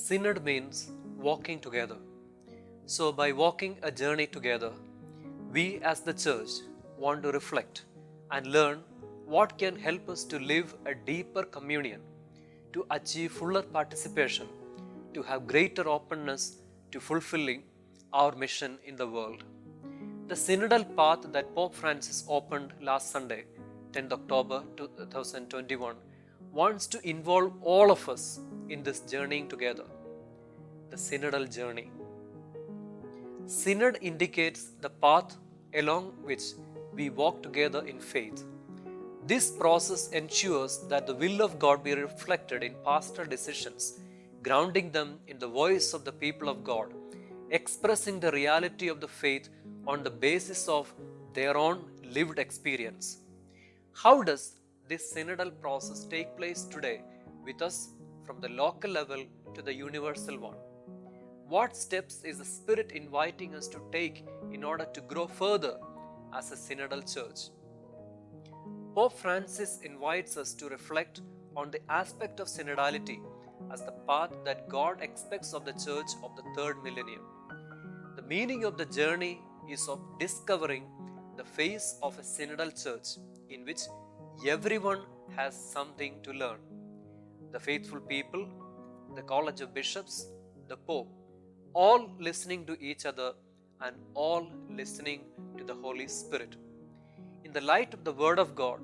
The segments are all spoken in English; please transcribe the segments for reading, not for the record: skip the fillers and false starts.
Synod means walking together. So, by walking a journey together, we as the church want to reflect and learn what can help us to live a deeper communion, to achieve fuller participation, to have greater openness to fulfilling our mission in the world. The synodal path that Pope Francis opened last Sunday, 10th October 2021, wants to involve all of us in this journeying together. The synodal journey. Synod indicates the path along which we walk together in faith. This process ensures that the will of God be reflected in pastoral decisions, grounding them in the voice of the people of God, expressing the reality of the faith on the basis of their own lived experience. How does this synodal process take place today with us from the local level to the universal one? What steps is the Spirit inviting us to take in order to grow further as a synodal church? Pope Francis invites us to reflect on the aspect of synodality as the path that God expects of the church of the third millennium. The meaning of the journey is of discovering the face of a synodal church in which everyone has something to learn. The faithful people, the College of Bishops, the Pope, all listening to each other and all listening to the Holy Spirit. In the light of the Word of God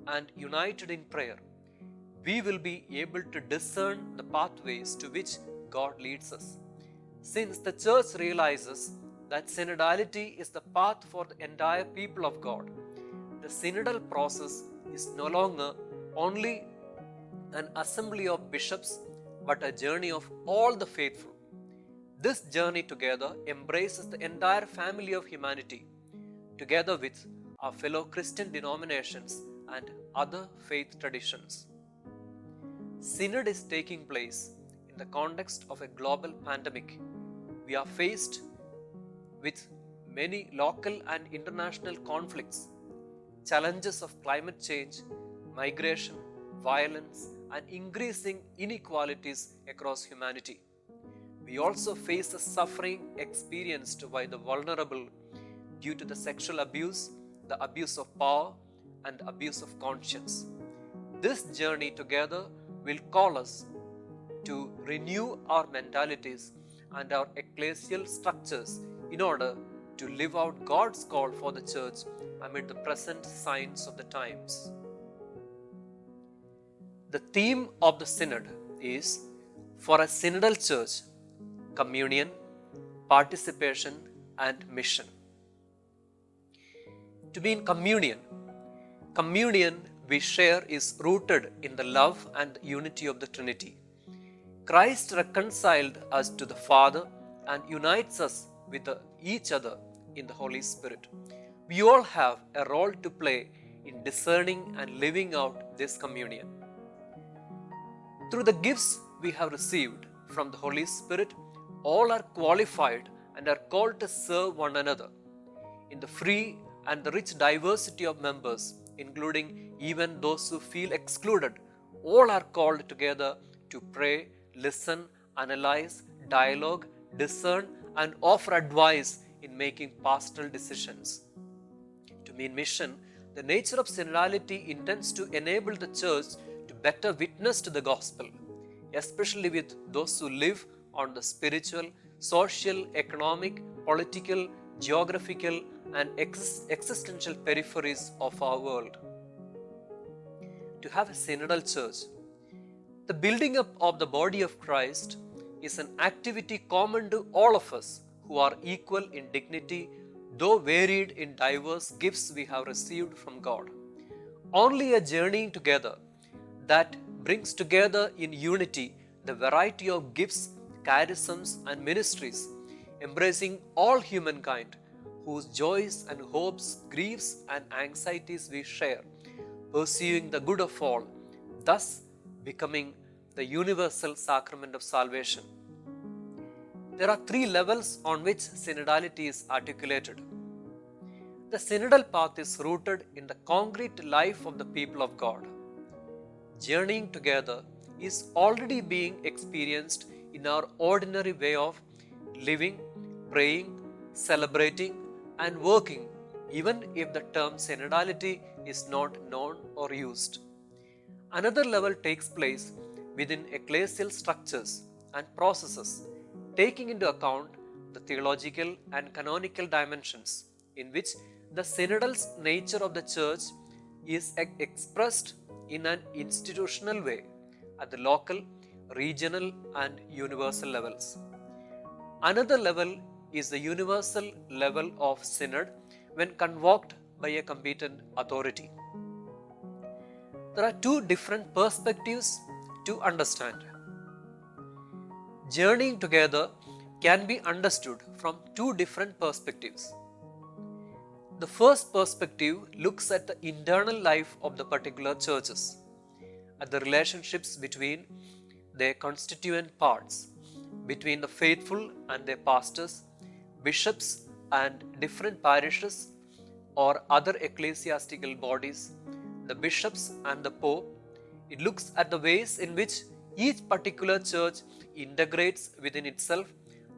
and united in prayer, we will be able to discern the pathways to which God leads us. Since the Church realizes that synodality is the path for the entire people of God, the synodal process is no longer only an assembly of bishops but a journey of all the faithful. This journey together embraces the entire family of humanity, together with our fellow Christian denominations and other faith traditions. Synod is taking place in the context of a global pandemic. We are faced with many local and international conflicts, challenges of climate change, migration, violence, and increasing inequalities across humanity. We also face the suffering experienced by the vulnerable due to the sexual abuse, the abuse of power, and abuse of conscience. This journey together will call us to renew our mentalities and our ecclesial structures in order to live out God's call for the church amid the present signs of the times. The theme of the synod is for a synodal church: communion, participation, and mission. To be in communion we share is rooted in the love and unity of the Trinity. Christ reconciled us to the Father and unites us with each other in the Holy Spirit. We all have a role to play in discerning and living out this communion. Through the gifts we have received from the Holy Spirit, all are qualified and are called to serve one another. In the free and the rich diversity of members, including even those who feel excluded, all are called together to pray, listen, analyze, dialogue, discern, and offer advice in making pastoral decisions. To mean mission, the nature of synodality intends to enable the church to better witness to the gospel, especially with those who live on the spiritual, social, economic, political, geographical, and existential peripheries of our world. To have a synodal church, the building up of the body of Christ is an activity common to all of us who are equal in dignity, though varied in diverse gifts we have received from God. Only a journeying together that brings together in unity the variety of gifts, charisms, and ministries, embracing all humankind, whose joys and hopes, griefs, and anxieties we share, pursuing the good of all, thus becoming the universal sacrament of salvation. There are three levels on which synodality is articulated. The synodal path is rooted in the concrete life of the people of God. Journeying together is already being experienced in our ordinary way of living, praying, celebrating, and working, even if the term synodality is not known or used. Another level takes place within ecclesial structures and processes, taking into account the theological and canonical dimensions in which the synodal nature of the church is expressed in an institutional way at the local, regional, and universal levels. Another level is the universal level of synod when convoked by a competent authority. There are two different perspectives to understand. Journeying together can be understood from two different perspectives. The first perspective looks at the internal life of the particular churches, at the relationships between their constituent parts, between the faithful and their pastors, bishops, and different parishes or other ecclesiastical bodies, the bishops and the pope. It looks at the ways in which each particular church integrates within itself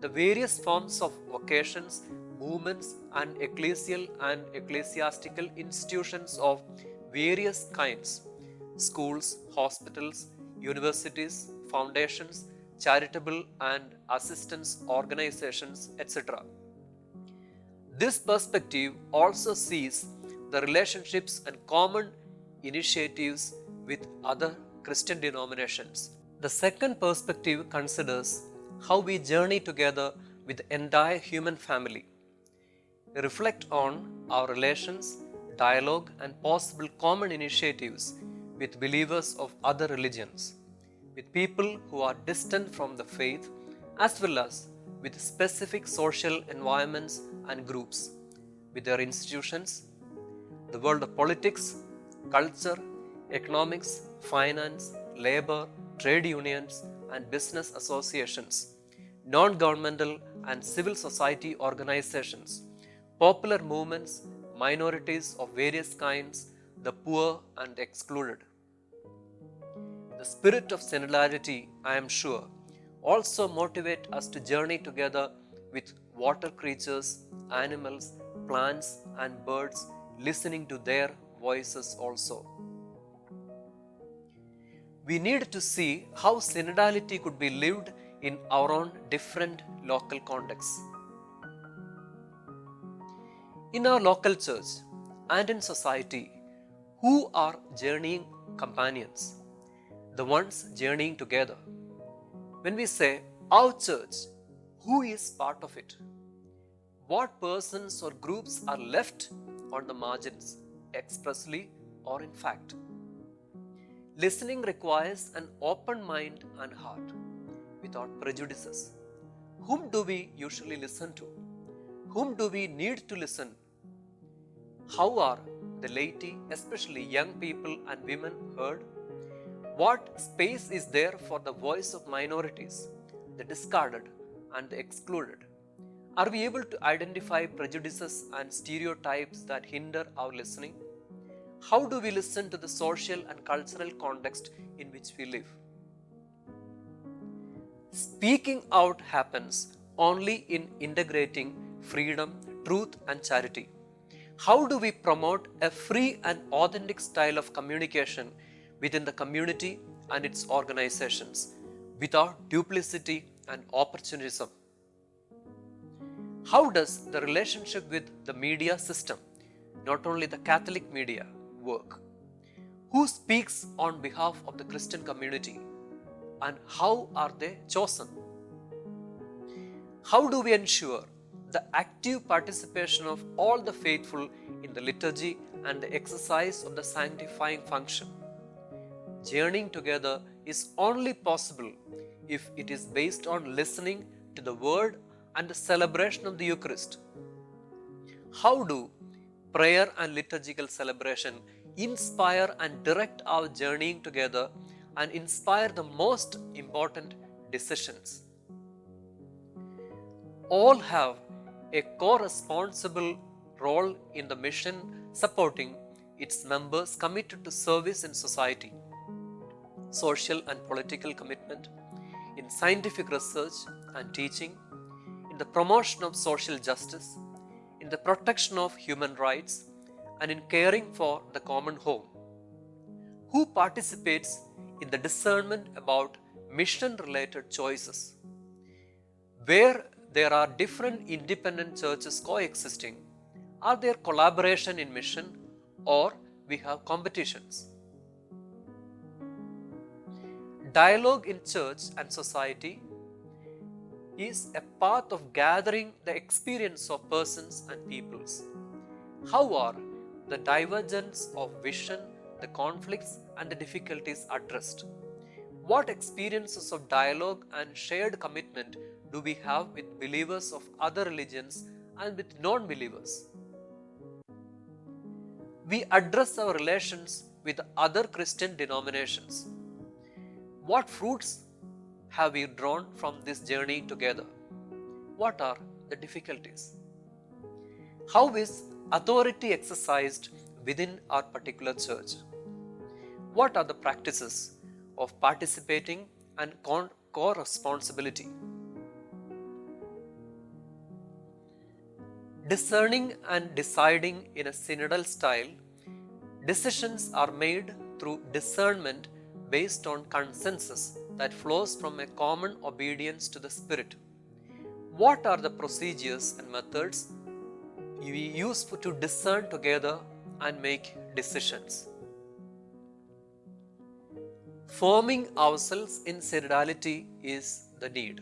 the various forms of vocations, movements, and ecclesial and ecclesiastical institutions of various kinds: schools, hospitals, universities, foundations, charitable and assistance organizations, etc. This perspective also sees the relationships and common initiatives with other Christian denominations. The second perspective considers how we journey together with the entire human family. We reflect on our relations, dialogue, and possible common initiatives with believers of other religions, with people who are distant from the faith, as well as with specific social environments and groups, with their institutions, the world of politics, culture, economics, finance, labor, trade unions, and business associations, non-governmental and civil society organizations, popular movements, minorities of various kinds, the poor and excluded. The spirit of synodality, I am sure, also motivate us to journey together with water creatures, animals, plants, and birds, listening to their voices also. We need to see how synodality could be lived in our own different local contexts. In our local church and in society, who are journeying companions? The ones journeying together. When we say our church, who is part of it? What persons or groups are left on the margins, expressly or in fact? Listening requires an open mind and heart, without prejudices. Whom do we usually listen to? Whom do we need to listen? How are the laity, especially young people and women, heard? What space is there for the voice of minorities, the discarded and the excluded? Are we able to identify prejudices and stereotypes that hinder our listening? How do we listen to the social and cultural context in which we live? Speaking out happens only in integrating freedom, truth, and charity. How do we promote a free and authentic style of communication within the community and its organizations without duplicity and opportunism? How does the relationship with the media system, not only the Catholic media, work? Who speaks on behalf of the Christian community, and how are they chosen? How do we ensure the active participation of all the faithful in the liturgy and the exercise of the sanctifying function? Journeying together is only possible if it is based on listening to the word and the celebration of the Eucharist. How do prayer and liturgical celebration inspire and direct our journeying together and inspire the most important decisions? All have a co-responsible role in the mission supporting its members committed to service in society, social and political commitment, in scientific research and teaching, in the promotion of social justice, in the protection of human rights, and in caring for the common home? Who participates in the discernment about mission-related choices? Where there are different independent churches coexisting, are there collaboration in mission or we have competitions? Dialogue in church and society is a path of gathering the experience of persons and peoples. How are the divergence of vision, the conflicts and the difficulties addressed? What experiences of dialogue and shared commitment do we have with believers of other religions and with non-believers? We address our relations with other Christian denominations. What fruits have we drawn from this journey together? What are the difficulties? How is authority exercised within our particular church? What are the practices of participating and co-responsibility? Discerning and deciding in a synodal style, decisions are made through discernment based on consensus that flows from a common obedience to the Spirit. What are the procedures and methods we use to discern together and make decisions? Forming ourselves in synodality is the need.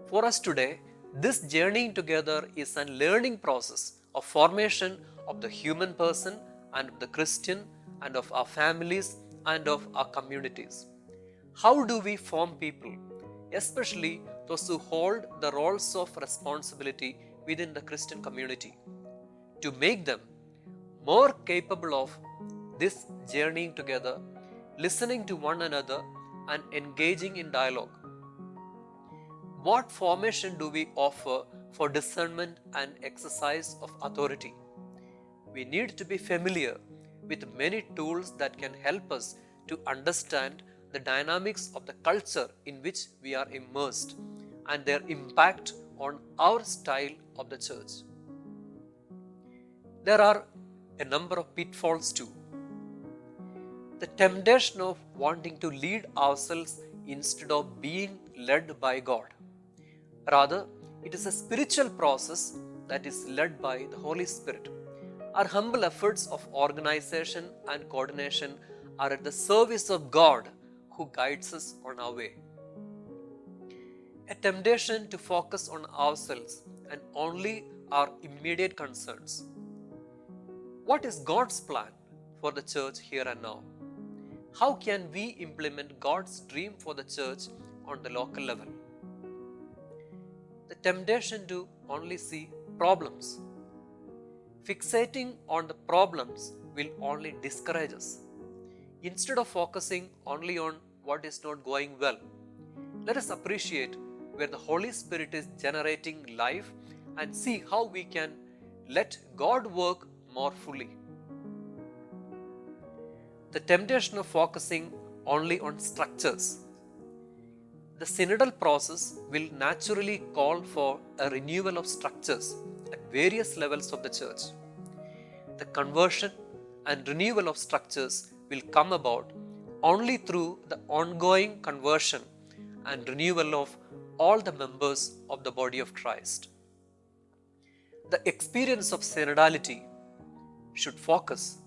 For us today, this journeying together is a learning process of formation of the human person and of the Christian and of our families and of our communities. How do we form people, especially those who hold the roles of responsibility within the Christian community, to make them more capable of this journeying together, listening to one another and engaging in dialogue? What formation do we offer for discernment and exercise of authority? We need to be familiar with many tools that can help us to understand the dynamics of the culture in which we are immersed and their impact on our style of the church. There are a number of pitfalls too. The temptation of wanting to lead ourselves instead of being led by God. Rather, it is a spiritual process that is led by the Holy Spirit. Our humble efforts of organization and coordination are at the service of God who guides us on our way. A temptation to focus on ourselves and only our immediate concerns. What is God's plan for the church here and now? How can we implement God's dream for the church on the local level? The temptation to only see problems. Fixating on the problems will only discourage us. Instead of focusing only on what is not going well, let us appreciate where the Holy Spirit is generating life and see how we can let God work more fully. The temptation of focusing only on structures. The synodal process will naturally call for a renewal of structures at various levels of the church. The conversion and renewal of structures will come about only through the ongoing conversion and renewal of all the members of the body of Christ. The experience of synodality should focus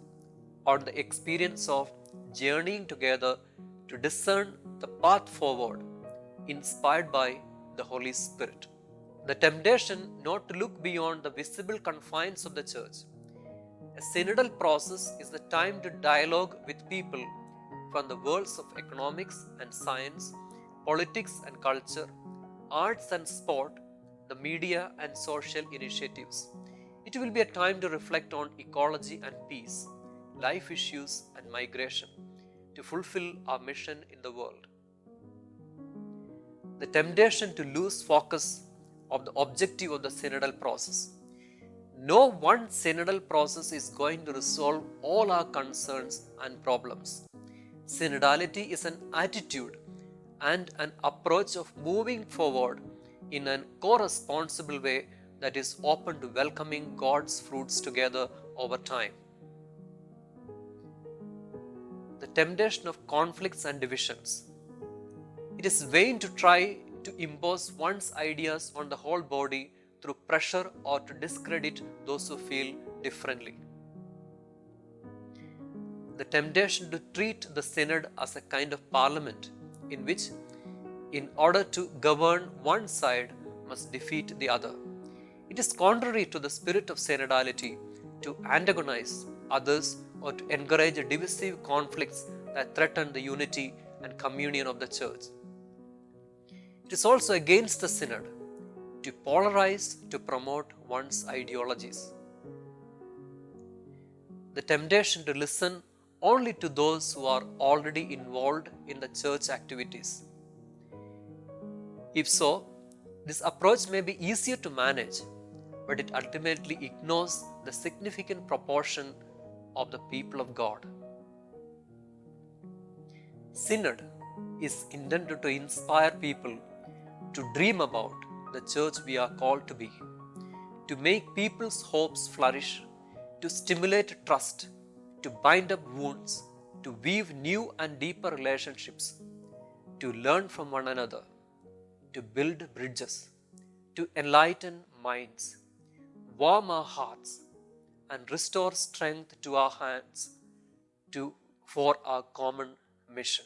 on the experience of journeying together to discern the path forward, inspired by the Holy Spirit. The temptation not to look beyond the visible confines of the church. A synodal process is the time to dialogue with people from the worlds of economics and science, politics and culture, arts and sport, the media and social initiatives. It will be a time to reflect on ecology and peace, life issues and migration, to fulfill our mission in the world. The temptation to lose focus of the objective of the synodal process. No one synodal process is going to resolve all our concerns and problems. Synodality is an attitude and an approach of moving forward in a co-responsible way that is open to welcoming God's fruits together over time. The temptation of conflicts and divisions. It is vain to try to impose one's ideas on the whole body through pressure or to discredit those who feel differently. The temptation to treat the synod as a kind of parliament in which, in order to govern one side, must defeat the other. It is contrary to the spirit of synodality to antagonize others or to encourage divisive conflicts that threaten the unity and communion of the church. It is also against the synod to polarize to promote one's ideologies. The temptation to listen only to those who are already involved in the church activities. If so, this approach may be easier to manage, but it ultimately ignores the significant proportion of the people of God. Synod is intended to inspire people to dream about the church we are called to be, to make people's hopes flourish, to stimulate trust, to bind up wounds, to weave new and deeper relationships, to learn from one another, to build bridges, to enlighten minds, warm our hearts, and restore strength to our hands for our common mission.